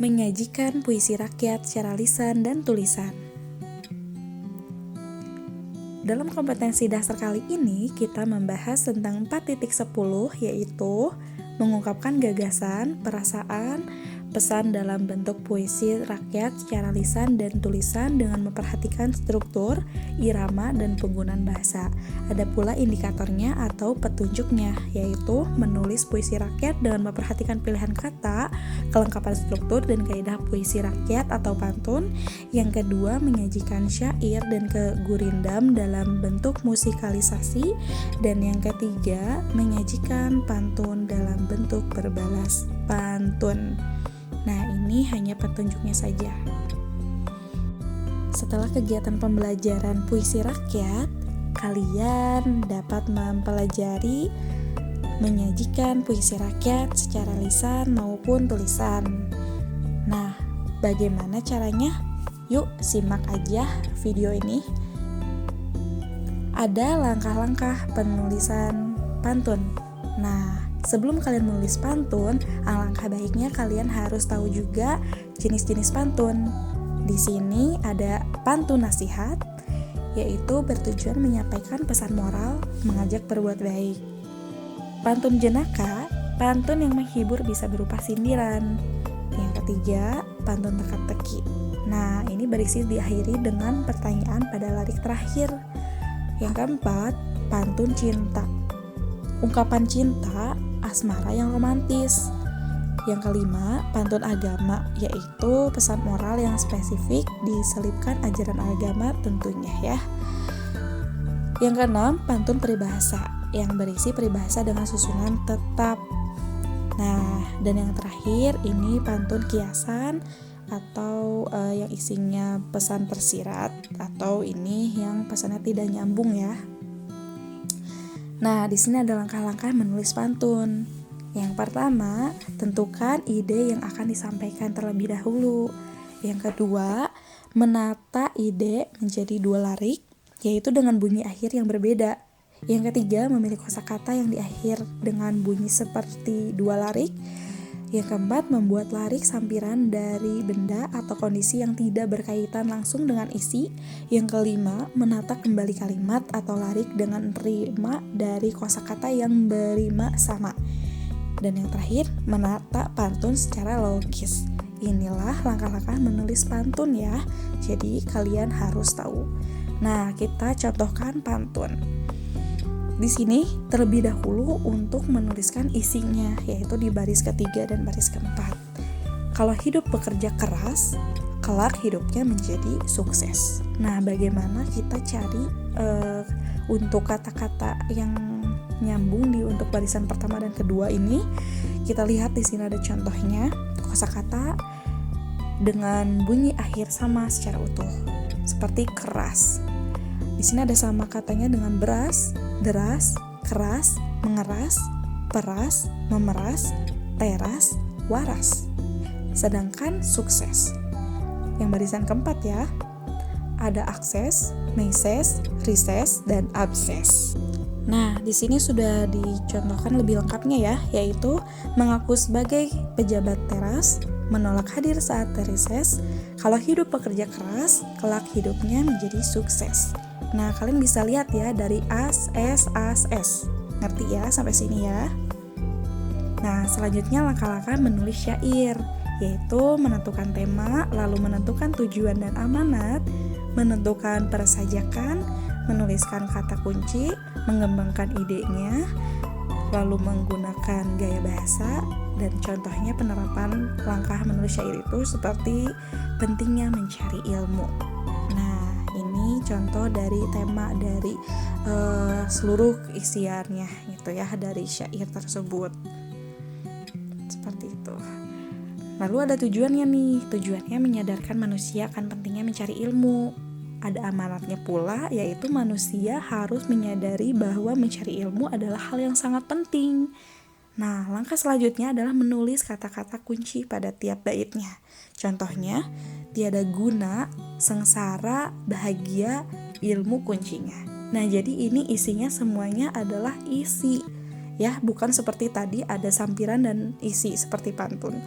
menyajikan puisi rakyat secara lisan dan tulisan. Dalam kompetensi dasar kali ini, kita membahas tentang 4.10, yaitu mengungkapkan gagasan, perasaan, pesan dalam bentuk puisi rakyat secara lisan dan tulisan dengan memperhatikan struktur, irama, dan penggunaan bahasa. Ada pula indikatornya atau petunjuknya, yaitu menulis puisi rakyat dengan memperhatikan pilihan kata, kelengkapan struktur, dan kaidah puisi rakyat atau pantun. Yang kedua, menyajikan syair dan kegurindam dalam bentuk musikalisasi. Dan yang ketiga, menyajikan pantun dalam bentuk berbalas pantun. Nah, ini hanya petunjuknya saja. Setelah kegiatan pembelajaran puisi rakyat, kalian dapat mempelajari menyajikan puisi rakyat secara lisan maupun tulisan. Nah, bagaimana caranya? Yuk, simak aja video ini. Ada langkah-langkah penulisan pantun. Nah, sebelum kalian menulis pantun, alangkah baiknya kalian harus tahu juga jenis-jenis pantun. Di sini ada pantun nasihat, yaitu bertujuan menyampaikan pesan moral, mengajak berbuat baik. Pantun jenaka, pantun yang menghibur bisa berupa sindiran. Yang ketiga, pantun teka-teki. Nah, ini berisi diakhiri dengan pertanyaan pada lirik terakhir. Yang keempat, pantun cinta. Ungkapan cinta, asmara yang romantis. Yang kelima, pantun agama, yaitu pesan moral yang spesifik diselipkan ajaran agama tentunya ya. Yang keenam, pantun peribahasa, yang berisi peribahasa dengan susunan tetap. Nah, dan yang terakhir ini pantun kiasan atau yang isinya pesan tersirat, atau ini yang pesannya tidak nyambung ya. Nah, di sini ada langkah-langkah menulis pantun. Yang pertama, tentukan ide yang akan disampaikan terlebih dahulu. Yang kedua, menata ide menjadi 2 lirik, yaitu dengan bunyi akhir yang berbeda. Yang ketiga, memilih kosakata yang di akhir dengan bunyi seperti 2 lirik. Yang keempat, membuat lirik sampiran dari benda atau kondisi yang tidak berkaitan langsung dengan isi. Yang kelima, menata kembali kalimat atau lirik dengan rima dari kosakata yang berima sama. Dan yang terakhir, menata pantun secara logis. Inilah langkah-langkah menulis pantun ya. Jadi kalian harus tahu. Nah, kita contohkan pantun. Di sini terlebih dahulu untuk menuliskan isinya, yaitu di baris ketiga dan baris keempat. Kalau hidup bekerja keras, kelak hidupnya menjadi sukses. Nah, bagaimana kita cari untuk kata-kata yang nyambung untuk barisan pertama dan kedua ini? Kita lihat di sini ada contohnya, kosakata dengan bunyi akhir sama secara utuh, seperti keras. Di sini ada sama katanya dengan beras, deras, keras, mengeras, peras, memeras, teras, waras. Sedangkan sukses, yang barisan keempat ya, ada akses, meses, rises, dan abses. Nah, di sini sudah dicontohkan lebih lengkapnya ya, yaitu mengaku sebagai pejabat teras, menolak hadir saat terises, kalau hidup pekerja keras, kelak hidupnya menjadi sukses. Nah, kalian bisa lihat ya dari as, es, as, es. Ngerti ya sampai sini ya? Nah, selanjutnya langkah-langkah menulis syair, yaitu menentukan tema, lalu menentukan tujuan dan amanat, menentukan persajakan, menuliskan kata kunci, mengembangkan idenya, lalu menggunakan gaya bahasa, dan contohnya penerapan langkah menulis syair itu seperti pentingnya mencari ilmu. Nah, ini contoh dari tema dari seluruh isiannya gitu ya, dari syair tersebut. Seperti itu. Lalu ada tujuannya nih. Tujuannya menyadarkan manusia akan pentingnya mencari ilmu. Ada amanatnya pula, yaitu manusia harus menyadari bahwa mencari ilmu adalah hal yang sangat penting. Nah, langkah selanjutnya adalah menulis kata-kata kunci pada tiap baitnya. Contohnya, tiada guna, sengsara, bahagia, ilmu kuncinya. Nah, jadi ini isinya semuanya adalah isi ya, bukan seperti tadi ada sampiran dan isi seperti pantun.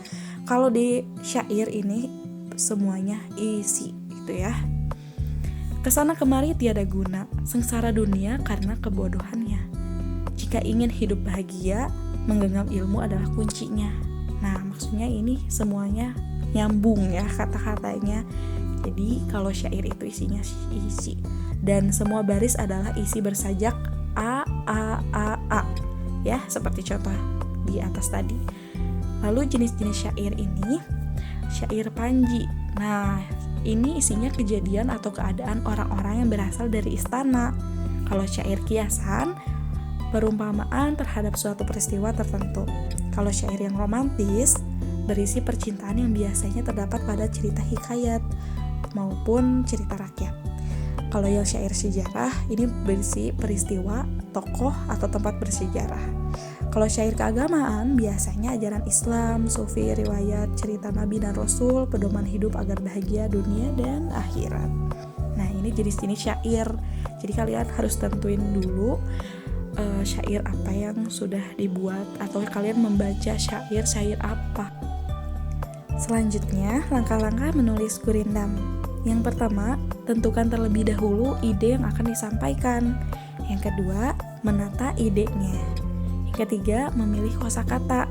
Kalau di syair ini semuanya isi gitu ya. Kesana kemari tiada guna, sengsara dunia karena kebodohannya. Jika ingin hidup bahagia, menggenggam ilmu adalah kuncinya. Nah, maksudnya ini semuanya nyambung ya kata-katanya. Jadi kalau syair itu isinya isi, dan semua baris adalah isi bersajak A, ya, seperti contoh di atas tadi. Lalu jenis-jenis syair ini, syair panji. Nah, ini isinya kejadian atau keadaan orang-orang yang berasal dari istana. Kalau syair kiasan, perumpamaan terhadap suatu peristiwa tertentu. Kalau syair yang romantis, berisi percintaan yang biasanya terdapat pada cerita hikayat maupun cerita rakyat. Kalau yang syair sejarah, ini berisi peristiwa, tokoh, atau tempat bersejarah. Kalau syair keagamaan, biasanya ajaran Islam, sufi, riwayat, cerita Nabi dan Rasul, pedoman hidup agar bahagia dunia dan akhirat. Nah, ini jenis-jenis syair. Jadi kalian harus tentuin dulu syair apa yang sudah dibuat, atau kalian membaca syair apa. Selanjutnya, langkah-langkah menulis gurindam. Yang pertama, tentukan terlebih dahulu ide yang akan disampaikan. Yang kedua, menata idenya. Yang ketiga, memilih kosakata.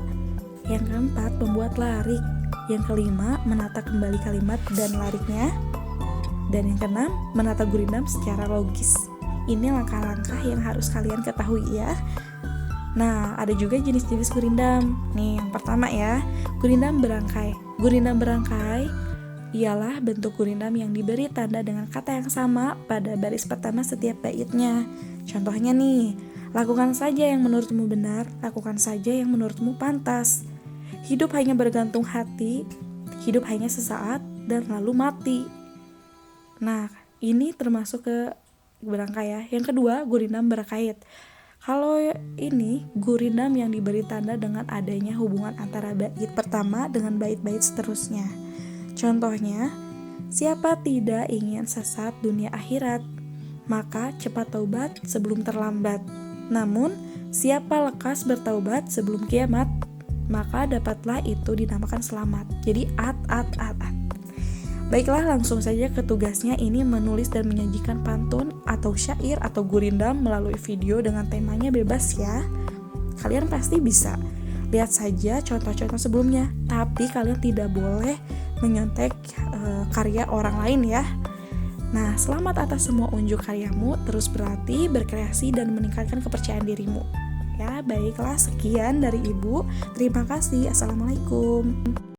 Yang keempat, membuat larik. Yang kelima, menata kembali kalimat dan lariknya. Dan yang keenam, menata gurindam secara logis. Ini langkah-langkah yang harus kalian ketahui ya. Nah, ada juga jenis-jenis gurindam. Nih, yang pertama ya, gurindam berangkai. Gurindam berangkai ialah bentuk gurindam yang diberi tanda dengan kata yang sama pada baris pertama setiap baitnya. Contohnya nih, lakukan saja yang menurutmu benar, lakukan saja yang menurutmu pantas. Hidup hanya bergantung hati, hidup hanya sesaat, dan lalu mati. Nah, ini termasuk ke berangkai ya. Yang kedua, gurindam berkait. Kalau ini gurindam yang diberi tanda dengan adanya hubungan antara bait pertama dengan bait-bait seterusnya. Contohnya, siapa tidak ingin sesat dunia akhirat, maka cepat taubat sebelum terlambat. Namun, siapa lekas bertaubat sebelum kiamat, maka dapatlah itu dinamakan selamat. Jadi at. Baiklah, langsung saja ke tugasnya, ini menulis dan menyajikan pantun atau syair atau gurindam melalui video dengan temanya bebas ya. Kalian pasti bisa. Lihat saja contoh-contoh sebelumnya, tapi kalian tidak boleh menyontek karya orang lain ya. Nah, selamat atas semua unjuk karyamu, terus berlatih, berkreasi, dan meningkatkan kepercayaan dirimu. Ya, baiklah, sekian dari Ibu. Terima kasih. Assalamualaikum.